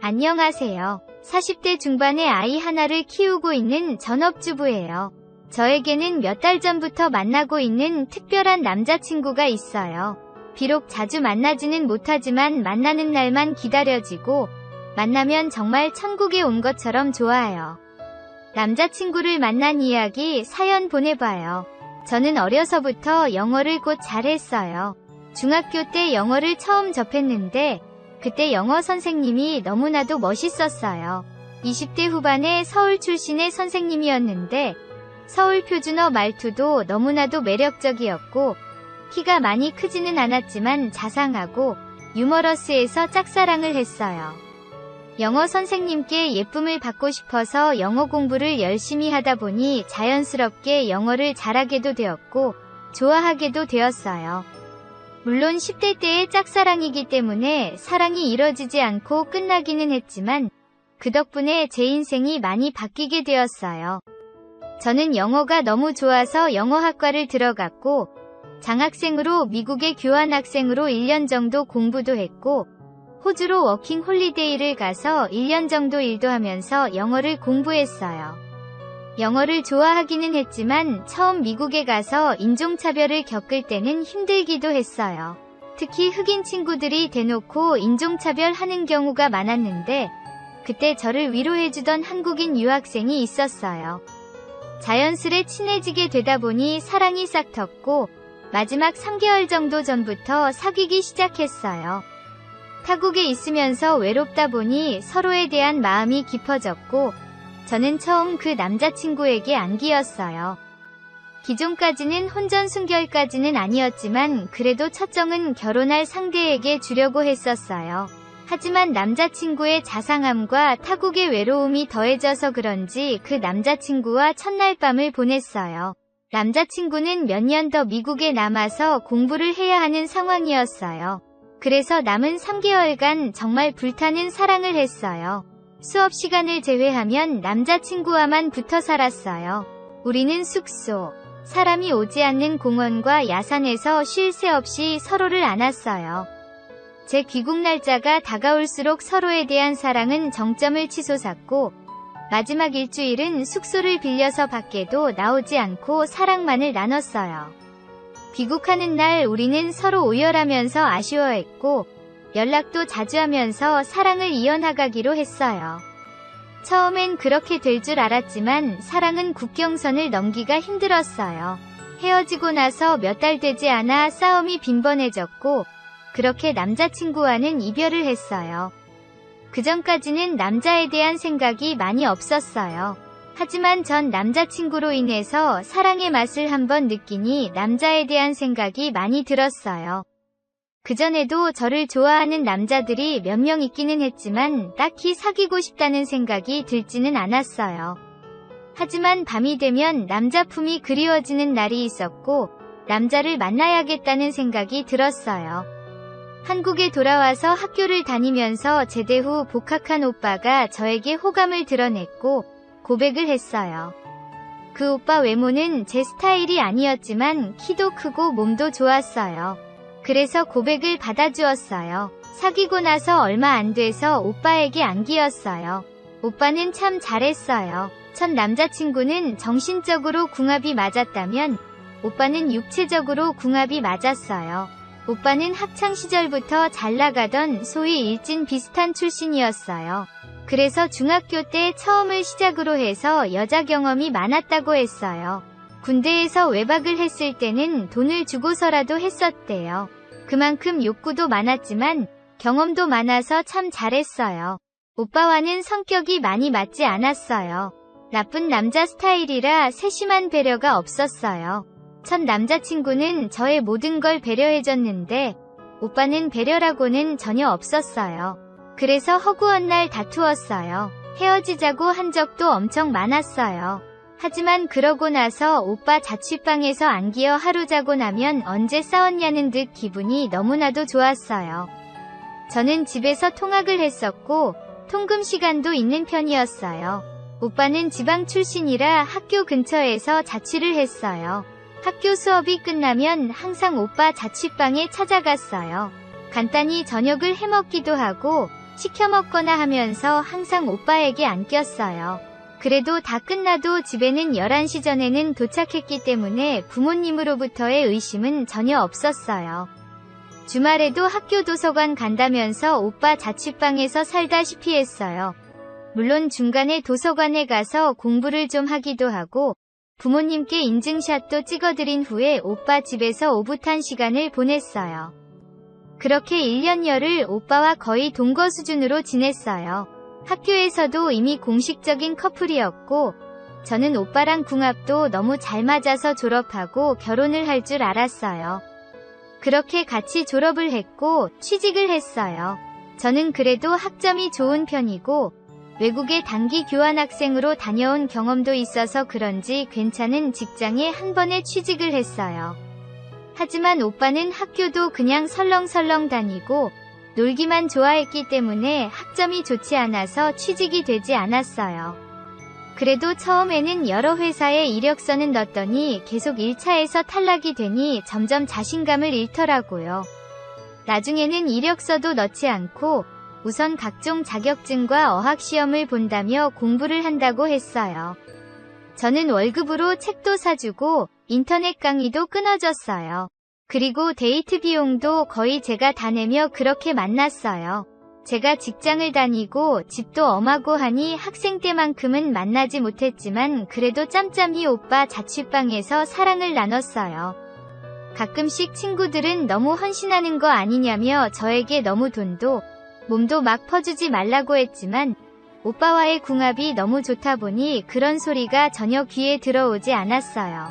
안녕하세요. 40대 중반의 아이 하나를 키우고 있는 전업주부예요. 저에게는 몇 달 전부터 만나고 있는 특별한 남자친구가 있어요. 비록 자주 만나지는 못하지만 만나는 날만 기다려지고 만나면 정말 천국에 온 것처럼 좋아요. 남자친구를 만난 이야기 사연 보내봐요. 저는 어려서부터 영어를 곧 잘했어요. 중학교 때 영어를 처음 접했는데 그때 영어 선생님이 너무나도 멋있었어요. 20대 후반에 서울 출신의 선생님이었는데 서울 표준어 말투도 너무나도 매력적이었고 키가 많이 크지는 않았지만 자상하고 유머러스해서 짝사랑을 했어요. 영어 선생님께 예쁨을 받고 싶어서 영어 공부를 열심히 하다 보니 자연스럽게 영어를 잘하게도 되었고 좋아하게도 되었어요. 물론 10대 때의 짝사랑이기 때문에 사랑이 이뤄지지 않고 끝나기는 했지만 그 덕분에 제 인생이 많이 바뀌게 되었어요. 저는 영어가 너무 좋아서 영어학과를 들어갔고 장학생으로 미국에 교환학생으로 1년 정도 공부도 했고 호주로 워킹 홀리데이를 가서 1년 정도 일도 하면서 영어를 공부했어요. 영어를 좋아하기는 했지만 처음 미국에 가서 인종차별을 겪을 때는 힘들기도 했어요. 특히 흑인 친구들이 대놓고 인종차별 하는 경우가 많았는데 그때 저를 위로해주던 한국인 유학생이 있었어요. 자연스레 친해지게 되다 보니 사랑이 싹 텄고 마지막 3개월 정도 전부터 사귀기 시작했어요. 타국에 있으면서 외롭다 보니 서로에 대한 마음이 깊어졌고 저는 처음 그 남자친구에게 안기었어요. 기존까지는 혼전순결까지는 아니었지만 그래도 첫정은 결혼할 상대에게 주려고 했었어요. 하지만 남자친구의 자상함과 타국의 외로움이 더해져서 그런지 그 남자친구와 첫날 밤을 보냈어요. 남자친구는 몇 년 더 미국에 남아서 공부를 해야 하는 상황이었어요. 그래서 남은 3개월간 정말 불타는 사랑을 했어요. 수업 시간을 제외하면 남자친구와만 붙어 살았어요. 우리는 숙소, 사람이 오지 않는 공원과 야산에서 쉴 새 없이 서로를 안았어요. 제 귀국 날짜가 다가올수록 서로에 대한 사랑은 정점을 치솟았고 마지막 일주일은 숙소를 빌려서 밖에도 나오지 않고 사랑만을 나눴어요. 귀국하는 날 우리는 서로 오열하면서 아쉬워했고 연락도 자주 하면서 사랑을 이어나가기로 했어요. 처음엔 그렇게 될 줄 알았지만 사랑은 국경선을 넘기가 힘들었어요. 헤어지고 나서 몇 달 되지 않아 싸움이 빈번해졌고 그렇게 남자친구와는 이별을 했어요. 그전까지는 남자에 대한 생각이 많이 없었어요. 하지만 전 남자친구로 인해서 사랑의 맛을 한번 느끼니 남자에 대한 생각이 많이 들었어요. 그전에도 저를 좋아하는 남자들이 몇 명 있기는 했지만 딱히 사귀고 싶다는 생각이 들지는 않았어요. 하지만 밤이 되면 남자 품이 그리워지는 날이 있었고 남자를 만나야겠다는 생각이 들었어요. 한국에 돌아와서 학교를 다니면서 제대 후 복학한 오빠가 저에게 호감을 드러냈고 고백을 했어요. 그 오빠 외모는 제 스타일이 아니었지만 키도 크고 몸도 좋았어요. 그래서 고백을 받아주었어요. 사귀고 나서 얼마 안 돼서 오빠에게 안기었어요. 오빠는 참 잘했어요. 첫 남자친구는 정신적으로 궁합이 맞았다면 오빠는 육체적으로 궁합이 맞았어요. 오빠는 학창시절부터 잘 나가던 소위 일진 비슷한 출신이었어요. 그래서 중학교 때 처음을 시작으로 해서 여자 경험이 많았다고 했어요. 군대에서 외박을 했을 때는 돈을 주고서라도 했었대요. 그만큼 욕구도 많았지만 경험도 많아서 참 잘했어요. 오빠와는 성격이 많이 맞지 않았어요. 나쁜 남자 스타일이라 세심한 배려가 없었어요. 첫 남자친구는 저의 모든 걸 배려해줬는데 오빠는 배려라고는 전혀 없었어요. 그래서 허구한 날 다투었어요. 헤어지자고 한 적도 엄청 많았어요. 하지만 그러고 나서 오빠 자취방에서 안기어 하루 자고 나면 언제 싸웠냐는 듯 기분이 너무나도 좋았어요. 저는 집에서 통학을 했었고 통금 시간도 있는 편이었어요. 오빠는 지방 출신이라 학교 근처에서 자취를 했어요. 학교 수업이 끝나면 항상 오빠 자취방에 찾아갔어요. 간단히 저녁을 해먹기도 하고 시켜 먹거나 하면서 항상 오빠에게 안 꼈어요. 그래도 다 끝나도 집에는 11시 전에는 도착했기 때문에 부모님으로부터의 의심은 전혀 없었어요. 주말에도 학교 도서관 간다면서 오빠 자취방에서 살다시피 했어요. 물론 중간에 도서관에 가서 공부를 좀 하기도 하고 부모님께 인증샷도 찍어드린 후에 오빠 집에서 오붓한 시간을 보냈어요. 그렇게 1년여를 오빠와 거의 동거 수준으로 지냈어요. 학교에서도 이미 공식적인 커플이었고 저는 오빠랑 궁합도 너무 잘 맞아서 졸업하고 결혼을 할 줄 알았어요. 그렇게 같이 졸업을 했고 취직을 했어요. 저는 그래도 학점이 좋은 편이고 외국에 단기 교환학생으로 다녀온 경험도 있어서 그런지 괜찮은 직장에 한 번에 취직을 했어요. 하지만 오빠는 학교도 그냥 설렁설렁 다니고 놀기만 좋아했기 때문에 학점이 좋지 않아서 취직이 되지 않았어요. 그래도 처음에는 여러 회사에 이력서는 넣었더니 계속 1차에서 탈락이 되니 점점 자신감을 잃더라고요. 나중에는 이력서도 넣지 않고 우선 각종 자격증과 어학시험을 본다며 공부를 한다고 했어요. 저는 월급으로 책도 사주고 인터넷 강의도 끊어줬어요. 그리고 데이트 비용도 거의 제가 다 내며 그렇게 만났어요. 제가 직장을 다니고 집도 엄하고 하니 학생 때만큼은 만나지 못했지만 그래도 짬짬이 오빠 자취방에서 사랑을 나눴어요. 가끔씩 친구들은 너무 헌신하는 거 아니냐며 저에게 너무 돈도 몸도 막 퍼주지 말라고 했지만 오빠와의 궁합이 너무 좋다 보니 그런 소리가 전혀 귀에 들어오지 않았어요.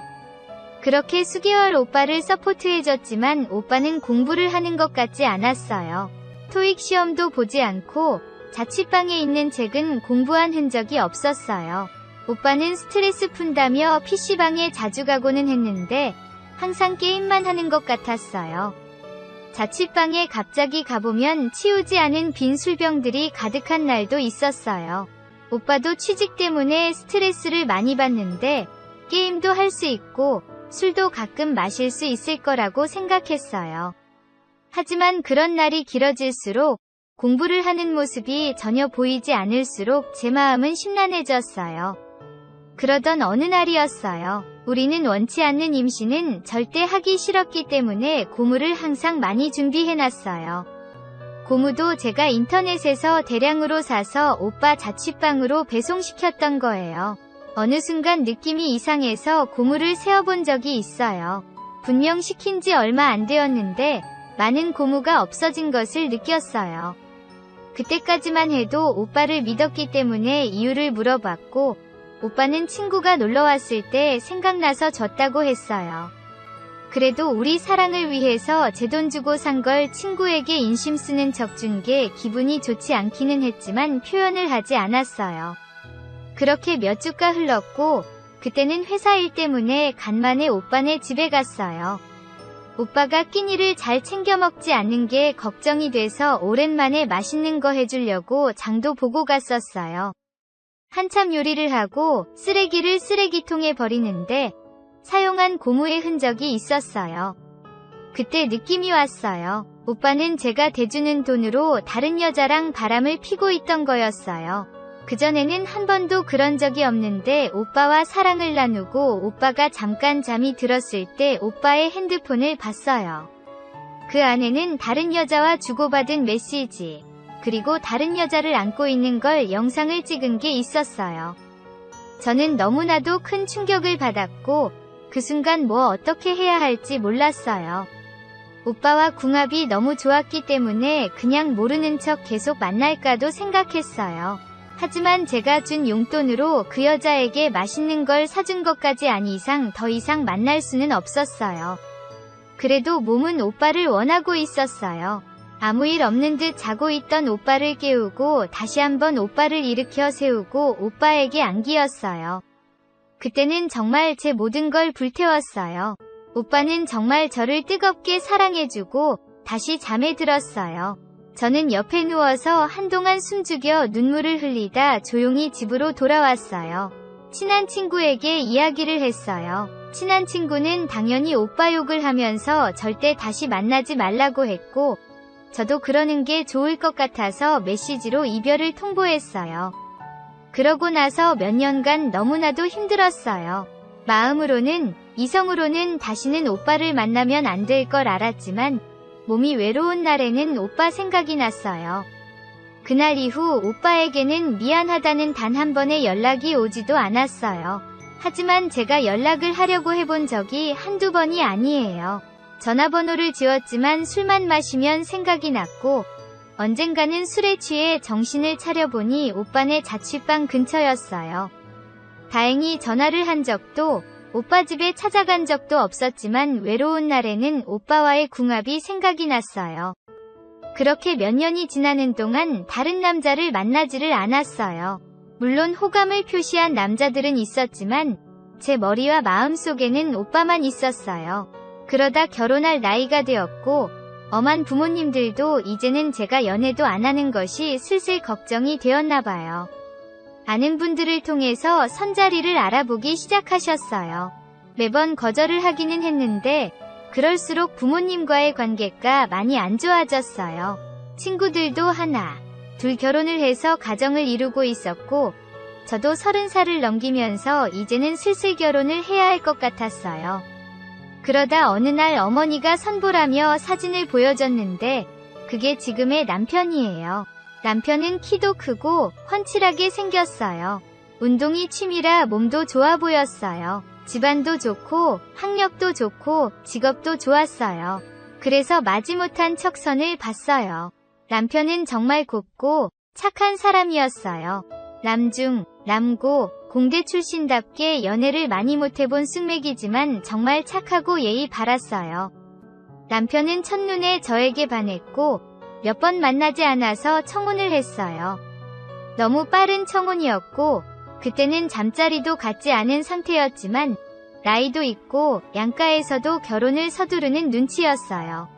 그렇게 수개월 오빠를 서포트해줬지만 오빠는 공부를 하는 것 같지 않았어요. 토익 시험도 보지 않고 자취방에 있는 책은 공부한 흔적이 없었어요. 오빠는 스트레스 푼다며 PC방에 자주 가고는 했는데 항상 게임만 하는 것 같았어요. 자취방에 갑자기 가보면 치우지 않은 빈 술병들이 가득한 날도 있었어요. 오빠도 취직 때문에 스트레스를 많이 받는데 게임도 할 수 있고 술도 가끔 마실 수 있을 거라고 생각했어요. 하지만 그런 날이 길어질수록 공부를 하는 모습이 전혀 보이지 않을수록 제 마음은 심란해졌어요. 그러던 어느 날이었어요. 우리는 원치 않는 임신은 절대 하기 싫었기 때문에 고무를 항상 많이 준비해놨어요. 고무도 제가 인터넷에서 대량으로 사서 오빠 자취방으로 배송시켰던 거예요. 어느 순간 느낌이 이상해서 고무를 세어본 적이 있어요. 분명 시킨 지 얼마 안 되었는데 많은 고무가 없어진 것을 느꼈어요. 그때까지만 해도 오빠를 믿었기 때문에 이유를 물어봤고 오빠는 친구가 놀러왔을 때 생각나서 줬다고 했어요. 그래도 우리 사랑을 위해서 제 돈 주고 산 걸 친구에게 인심 쓰는 척 준 게 기분이 좋지 않기는 했지만 표현을 하지 않았어요. 그렇게 몇 주가 흘렀고 그때는 회사 일 때문에 간만에 오빠네 집에 갔어요. 오빠가 끼니를 잘 챙겨 먹지 않는 게 걱정이 돼서 오랜만에 맛있는 거 해주려고 장도 보고 갔었어요. 한참 요리를 하고 쓰레기를 쓰레기통에 버리는데 사용한 고무의 흔적이 있었어요. 그때 느낌이 왔어요. 오빠는 제가 대주는 돈으로 다른 여자랑 바람을 피고 있던 거였어요. 그전에는 한 번도 그런 적이 없는데 오빠와 사랑을 나누고 오빠가 잠깐 잠이 들었을 때 오빠의 핸드폰을 봤어요. 그 안에는 다른 여자와 주고받은 메시지, 그리고 다른 여자를 안고 있는 걸 영상을 찍은 게 있었어요. 저는 너무나도 큰 충격을 받았고 그 순간 뭐 어떻게 해야 할지 몰랐어요. 오빠와 궁합이 너무 좋았기 때문에 그냥 모르는 척 계속 만날까도 생각했어요. 하지만 제가 준 용돈으로 그 여자에게 맛있는 걸 사준 것까지 아니 이상 더 이상 만날 수는 없었어요. 그래도 몸은 오빠를 원하고 있었어요. 아무 일 없는 듯 자고 있던 오빠를 깨우고 다시 한번 오빠를 일으켜 세우고 오빠에게 안기었어요. 그때는 정말 제 모든 걸 불태웠어요. 오빠는 정말 저를 뜨겁게 사랑해주고 다시 잠에 들었어요. 저는 옆에 누워서 한동안 숨죽여 눈물을 흘리다 조용히 집으로 돌아왔어요. 친한 친구에게 이야기를 했어요. 친한 친구는 당연히 오빠 욕을 하면서 절대 다시 만나지 말라고 했고 저도 그러는 게 좋을 것 같아서 메시지로 이별을 통보했어요. 그러고 나서 몇 년간 너무나도 힘들었어요. 마음으로는, 이성으로는 다시는 오빠를 만나면 안 될 걸 알았지만 몸이 외로운 날에는 오빠 생각이 났어요. 그날 이후 오빠에게는 미안하다는 단 한 번의 연락이 오지도 않았어요. 하지만 제가 연락을 하려고 해본 적이 한두 번이 아니에요. 전화번호를 지웠지만 술만 마시면 생각이 났고 언젠가는 술에 취해 정신을 차려보니 오빠네 자취방 근처였어요. 다행히 전화를 한 적도 오빠 집에 찾아간 적도 없었지만 외로운 날에는 오빠와의 궁합이 생각이 났어요. 그렇게 몇 년이 지나는 동안 다른 남자를 만나지를 않았어요. 물론 호감을 표시한 남자들은 있었지만 제 머리와 마음속에는 오빠만 있었어요. 그러다 결혼할 나이가 되었고 엄한 부모님들도 이제는 제가 연애도 안 하는 것이 슬슬 걱정이 되었나 봐요. 아는 분들을 통해서 선자리를 알아보기 시작하셨어요. 매번 거절을 하기는 했는데 그럴수록 부모님과의 관계가 많이 안 좋아졌어요. 친구들도 하나, 둘 결혼을 해서 가정을 이루고 있었고 저도 30살을 넘기면서 이제는 슬슬 결혼을 해야 할 것 같았어요. 그러다 어느 날 어머니가 선보라며 사진을 보여줬는데 그게 지금의 남편이에요. 남편은 키도 크고 훤칠하게 생겼어요. 운동이 취미라 몸도 좋아 보였어요. 집안도 좋고 학력도 좋고 직업도 좋았어요. 그래서 마지못한 척선을 봤어요. 남편은 정말 곱고 착한 사람이었어요. 남중, 남고, 공대 출신답게 연애를 많이 못해본 숙맥이지만 정말 착하고 예의 바랐어요. 남편은 첫눈에 저에게 반했고 몇 번 만나지 않아서 청혼을 했어요. 너무 빠른 청혼이었고 그때는 잠자리도 갖지 않은 상태였지만 나이도 있고 양가에서도 결혼을 서두르는 눈치였어요.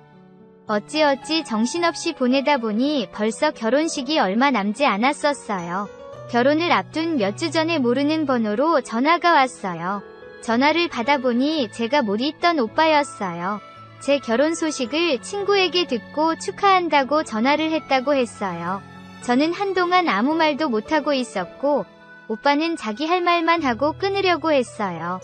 어찌어찌 정신없이 보내다 보니 벌써 결혼식이 얼마 남지 않았었어요. 결혼을 앞둔 몇 주 전에 모르는 번호로 전화가 왔어요. 전화를 받아보니 제가 못 잊던 오빠였어요. 제 결혼 소식을 친구에게 듣고 축하한다고 전화를 했다고 했어요. 저는 한동안 아무 말도 못하고 있었고 오빠는 자기 할 말만 하고 끊으려고 했어요.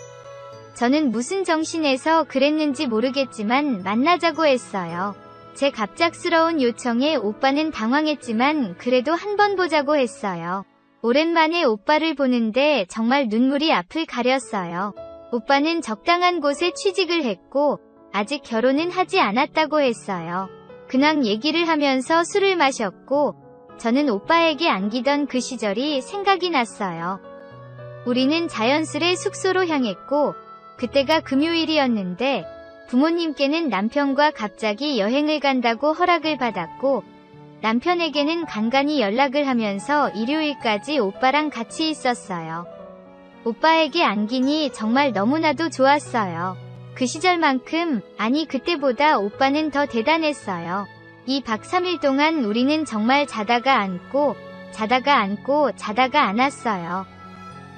저는 무슨 정신에서 그랬는지 모르겠지만 만나자고 했어요. 제 갑작스러운 요청에 오빠는 당황했지만 그래도 한번 보자고 했어요. 오랜만에 오빠를 보는데 정말 눈물이 앞을 가렸어요. 오빠는 적당한 곳에 취직을 했고 아직 결혼은 하지 않았다고 했어요. 근황 얘기를 하면서 술을 마셨고 저는 오빠에게 안기던 그 시절이 생각이 났어요. 우리는 자연스레 숙소로 향했고 그때가 금요일이었는데 부모님께는 남편과 갑자기 여행을 간다고 허락을 받았고 남편에게는 간간히 연락을 하면서 일요일까지 오빠랑 같이 있었어요. 오빠에게 안기니 정말 너무나도 좋았어요. 그 시절만큼, 아니 그때보다 오빠는 더 대단했어요. 2박 3일 동안 우리는 정말 자다가 안고, 자다가 안고, 자다가 안았어요.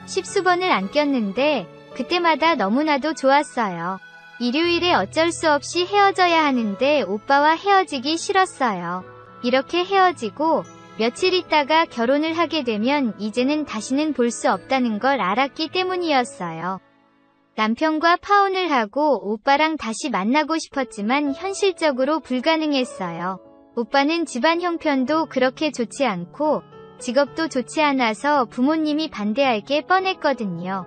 10수번을 안겼는데 그때마다 너무나도 좋았어요. 일요일에 어쩔 수 없이 헤어져야 하는데 오빠와 헤어지기 싫었어요. 이렇게 헤어지고 며칠 있다가 결혼을 하게 되면 이제는 다시는 볼 수 없다는 걸 알았기 때문이었어요. 남편과 파혼을 하고 오빠랑 다시 만나고 싶었지만 현실적으로 불가능했어요. 오빠는 집안 형편도 그렇게 좋지 않고 직업도 좋지 않아서 부모님이 반대할 게 뻔했거든요.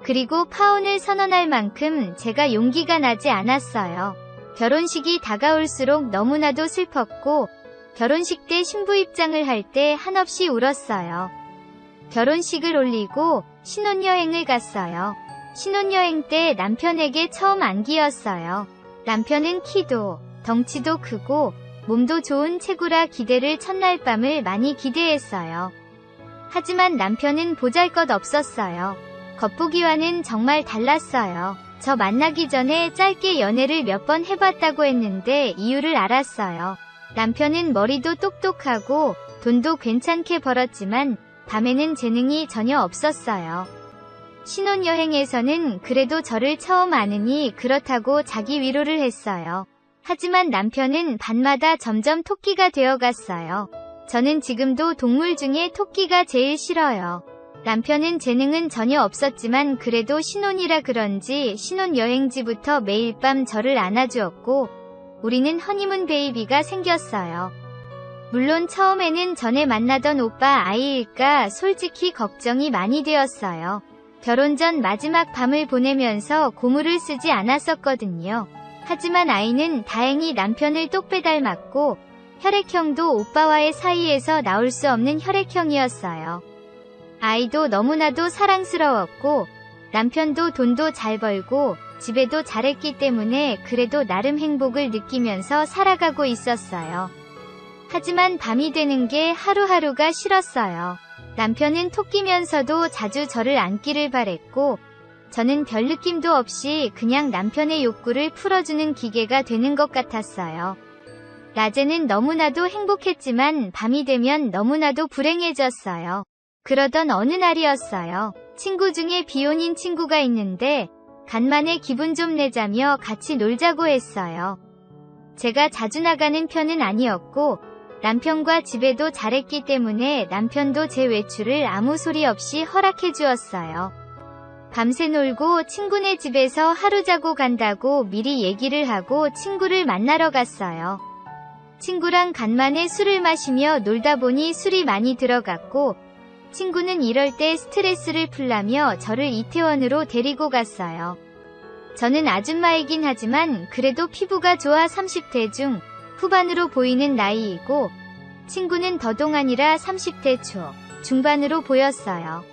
그리고 파혼을 선언할 만큼 제가 용기가 나지 않았어요. 결혼식이 다가올수록 너무나도 슬펐고 결혼식 때 신부 입장을 할 때 한없이 울었어요. 결혼식을 올리고 신혼여행을 갔어요. 신혼여행 때 남편에게 처음 안기였어요. 남편은 키도, 덩치도 크고 몸도 좋은 체구라 기대를 첫날 밤을 많이 기대했어요. 하지만 남편은 보잘것없었어요. 겉보기와는 정말 달랐어요. 저 만나기 전에 짧게 연애를 몇 번 해봤다고 했는데 이유를 알았어요. 남편은 머리도 똑똑하고 돈도 괜찮게 벌었지만 밤에는 재능이 전혀 없었어요. 신혼여행에서는 그래도 저를 처음 아느니 그렇다고 자기 위로를 했어요. 하지만 남편은 밤마다 점점 토끼가 되어갔어요. 저는 지금도 동물 중에 토끼가 제일 싫어요. 남편은 재능은 전혀 없었지만 그래도 신혼이라 그런지 신혼여행지부터 매일 밤 저를 안아주었고 우리는 허니문 베이비가 생겼어요. 물론 처음에는 전에 만나던 오빠 아이일까 솔직히 걱정이 많이 되었어요. 결혼 전 마지막 밤을 보내면서 고무를 쓰지 않았었거든요. 하지만 아이는 다행히 남편을 똑 닮았고 혈액형도 오빠와의 사이에서 나올 수 없는 혈액형이었어요. 아이도 너무나도 사랑스러웠고 남편도 돈도 잘 벌고 집에도 잘했기 때문에 그래도 나름 행복을 느끼면서 살아가고 있었어요. 하지만 밤이 되는 게 하루하루가 싫었어요. 남편은 토끼면서도 자주 저를 안기를 바랬고 저는 별 느낌도 없이 그냥 남편의 욕구를 풀어주는 기계가 되는 것 같았어요. 낮에는 너무나도 행복했지만 밤이 되면 너무나도 불행해졌어요. 그러던 어느 날이었어요. 친구 중에 비혼인 친구가 있는데 간만에 기분 좀 내자며 같이 놀자고 했어요. 제가 자주 나가는 편은 아니었고 남편과 집에도 잘했기 때문에 남편도 제 외출을 아무 소리 없이 허락해 주었어요. 밤새 놀고 친구네 집에서 하루 자고 간다고 미리 얘기를 하고 친구를 만나러 갔어요. 친구랑 간만에 술을 마시며 놀다 보니 술이 많이 들어갔고 친구는 이럴 때 스트레스를 풀라며 저를 이태원으로 데리고 갔어요. 저는 아줌마이긴 하지만 그래도 피부가 좋아 30대 중 후반으로 보이는 나이이고 친구는 더동안이라 30대 초 중반으로 보였어요.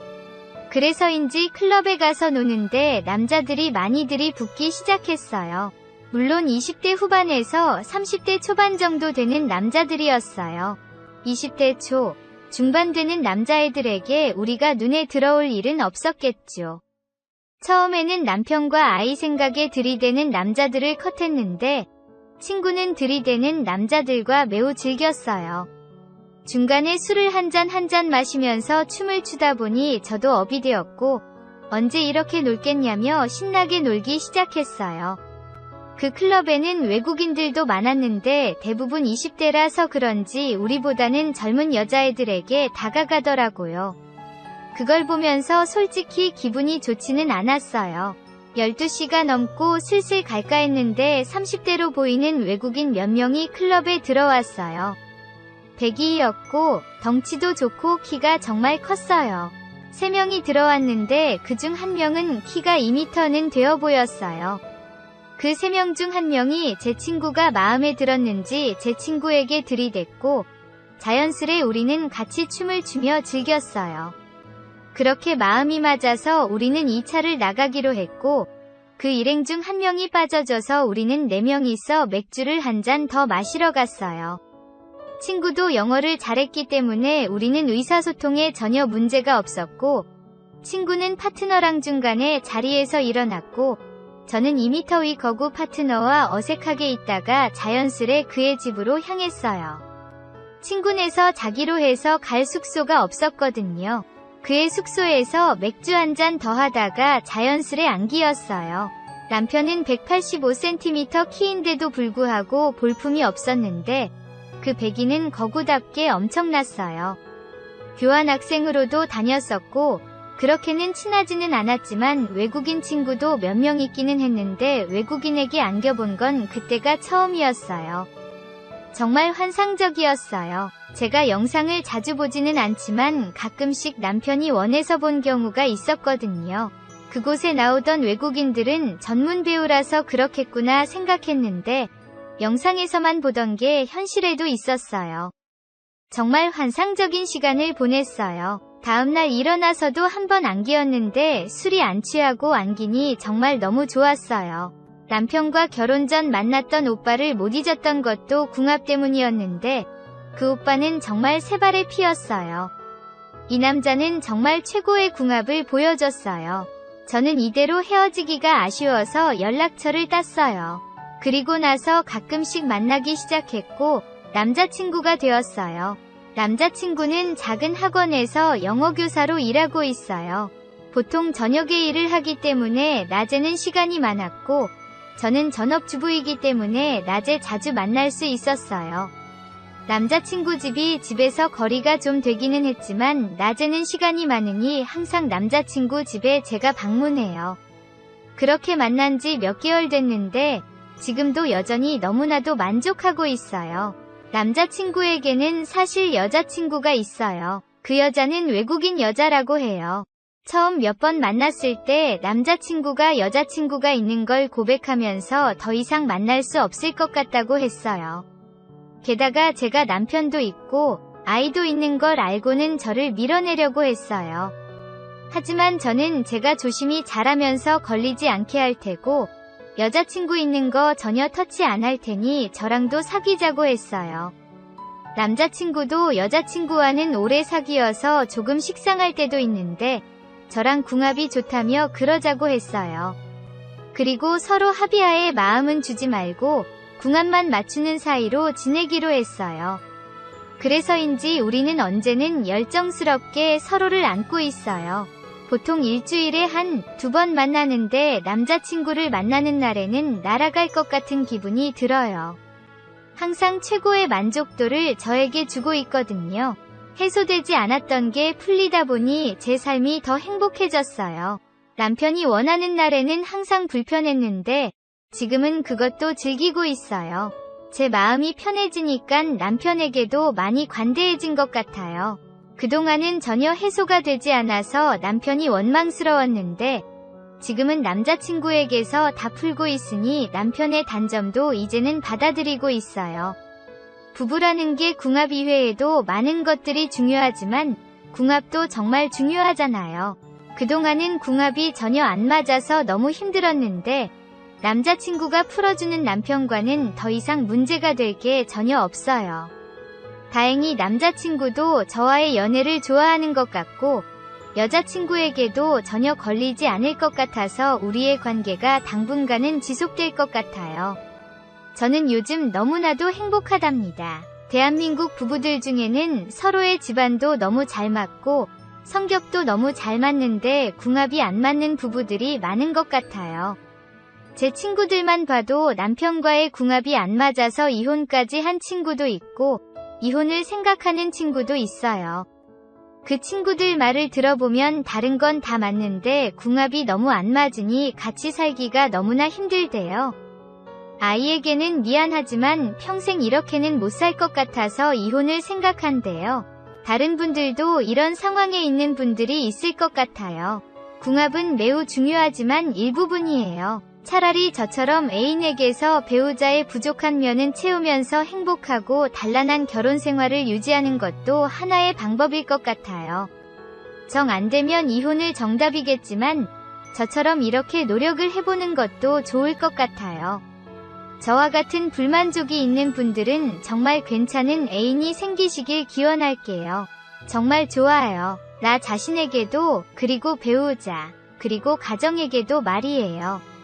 그래서인지 클럽에 가서 노는데 남자들이 많이들이 붙기 시작했어요. 물론 20대 후반에서 30대 초반 정도 되는 남자들이었어요. 20대 초 중반 되는 남자애들에게 우리가 눈에 들어올 일은 없었겠죠. 처음에는 남편과 아이 생각에 들이대는 남자들을 컷했는데 친구는 들이대는 남자들과 매우 즐겼어요. 중간에 술을 한 잔 마시면서 춤을 추다 보니 저도 업이 되었고 언제 이렇게 놀겠냐며 신나게 놀기 시작했어요. 그 클럽에는 외국인들도 많았는데 대부분 20대라서 그런지 우리보다는 젊은 여자애들에게 다가가더라고요. 그걸 보면서 솔직히 기분이 좋지는 않았어요. 12시가 넘고 슬슬 갈까 했는데 30대로 보이는 외국인 몇 명이 클럽에 들어왔어요. 백이였고 덩치도 좋고 키가 정말 컸어요. 3명이 들어왔는데 그중 1명은 키가 2m는 되어 보였어요. 그 3명 중 1명이 제 친구가 마음에 들었는지 제 친구에게 들이댔고 자연스레 우리는 같이 춤을 추며 즐겼어요. 그렇게 마음이 맞아서 우리는 2차를 나가기로 했고 그 일행 중 1명이 빠져줘서 우리는 4명이서 맥주를 한 잔 더 마시러 갔어요. 친구도 영어를 잘했기 때문에 우리는 의사소통에 전혀 문제가 없었고 친구는 파트너랑 중간에 자리에서 일어났고 저는 2m 위 거구 파트너와 어색하게 있다가 자연스레 그의 집으로 향했어요. 친구네서 자기로 해서 갈 숙소가 없었거든요. 그의 숙소에서 맥주 한 잔 더 하다가 자연스레 안기였어요. 남편은 185cm 키인데도 불구하고 볼품이 없었는데 그 배기는 거구답게 엄청났어요. 교환학생으로도 다녔었고 그렇게는 친하지는 않았지만 외국인 친구도 몇 명 있기는 했는데 외국인에게 안겨본 건 그때가 처음이었어요. 정말 환상적이었어요. 제가 영상을 자주 보지는 않지만 가끔씩 남편이 원해서 본 경우가 있었거든요. 그곳에 나오던 외국인들은 전문 배우라서 그렇겠구나 생각했는데 영상에서만 보던 게 현실에도 있었어요. 정말 환상적인 시간을 보냈어요. 다음날 일어나서도 한 번 안기었는데 술이 안 취하고 안기니 정말 너무 좋았어요. 남편과 결혼 전 만났던 오빠를 못 잊었던 것도 궁합 때문이었는데 그 오빠는 정말 새 발에 피었어요. 이 남자는 정말 최고의 궁합을 보여줬어요. 저는 이대로 헤어지기가 아쉬워서 연락처를 땄어요. 그리고 나서 가끔씩 만나기 시작했고 남자친구가 되었어요. 남자친구는 작은 학원에서 영어교사로 일하고 있어요. 보통 저녁에 일을 하기 때문에 낮에는 시간이 많았고 저는 전업주부이기 때문에 낮에 자주 만날 수 있었어요. 남자친구 집이 집에서 거리가 좀 되기는 했지만 낮에는 시간이 많으니 항상 남자친구 집에 제가 방문해요. 그렇게 만난 지 몇 개월 됐는데 지금도 여전히 너무나도 만족하고 있어요. 남자친구에게는 사실 여자친구가 있어요. 그 여자는 외국인 여자라고 해요. 처음 몇 번 만났을 때 남자친구가 여자친구가 있는 걸 고백하면서 더 이상 만날 수 없을 것 같다고 했어요. 게다가 제가 남편도 있고 아이도 있는 걸 알고는 저를 밀어내려고 했어요. 하지만 저는 제가 조심히 잘하면서 걸리지 않게 할 테고 여자친구 있는 거 전혀 터치 안 할 테니 저랑도 사귀자고 했어요. 남자친구도 여자친구와는 오래 사귀어서 조금 식상할 때도 있는데 저랑 궁합이 좋다며 그러자고 했어요. 그리고 서로 합의하에 마음은 주지 말고 궁합만 맞추는 사이로 지내기로 했어요. 그래서인지 우리는 언제는 열정스럽게 서로를 안고 있어요. 보통 일주일에 두 번 만나는데 남자친구를 만나는 날에는 날아갈 것 같은 기분이 들어요. 항상 최고의 만족도를 저에게 주고 있거든요. 해소되지 않았던 게 풀리다 보니 제 삶이 더 행복해졌어요. 남편이 원하는 날에는 항상 불편했는데 지금은 그것도 즐기고 있어요. 제 마음이 편해지니깐 남편에게도 많이 관대해진 것 같아요. 그동안은 전혀 해소가 되지 않아서 남편이 원망스러웠는데 지금은 남자친구에게서 다 풀고 있으니 남편의 단점도 이제는 받아들이고 있어요. 부부라는 게 궁합 이외에도 많은 것들이 중요하지만 궁합도 정말 중요하잖아요. 그동안은 궁합이 전혀 안 맞아서 너무 힘들었는데 남자친구가 풀어주는 남편과는 더 이상 문제가 될 게 전혀 없어요. 다행히 남자친구도 저와의 연애를 좋아하는 것 같고 여자친구에게도 전혀 걸리지 않을 것 같아서 우리의 관계가 당분간은 지속될 것 같아요. 저는 요즘 너무나도 행복하답니다. 대한민국 부부들 중에는 서로의 집안도 너무 잘 맞고 성격도 너무 잘 맞는데 궁합이 안 맞는 부부들이 많은 것 같아요. 제 친구들만 봐도 남편과의 궁합이 안 맞아서 이혼까지 한 친구도 있고 이혼을 생각하는 친구도 있어요. 그 친구들 말을 들어보면 다른 건 다 맞는데 궁합이 너무 안 맞으니 같이 살기가 너무나 힘들대요. 아이에게는 미안하지만 평생 이렇게는 못 살 것 같아서 이혼을 생각한대요. 다른 분들도 이런 상황에 있는 분들이 있을 것 같아요. 궁합은 매우 중요하지만 일부분이에요. 차라리 저처럼 애인에게서 배우자의 부족한 면은 채우면서 행복하고 단란한 결혼 생활을 유지하는 것도 하나의 방법일 것 같아요. 정 안 되면 이혼을 정답이겠지만 저처럼 이렇게 노력을 해보는 것도 좋을 것 같아요. 저와 같은 불만족이 있는 분들은 정말 괜찮은 애인이 생기시길 기원할게요. 정말 좋아요. 나 자신에게도, 그리고 배우자, 그리고 가정에게도 말이에요.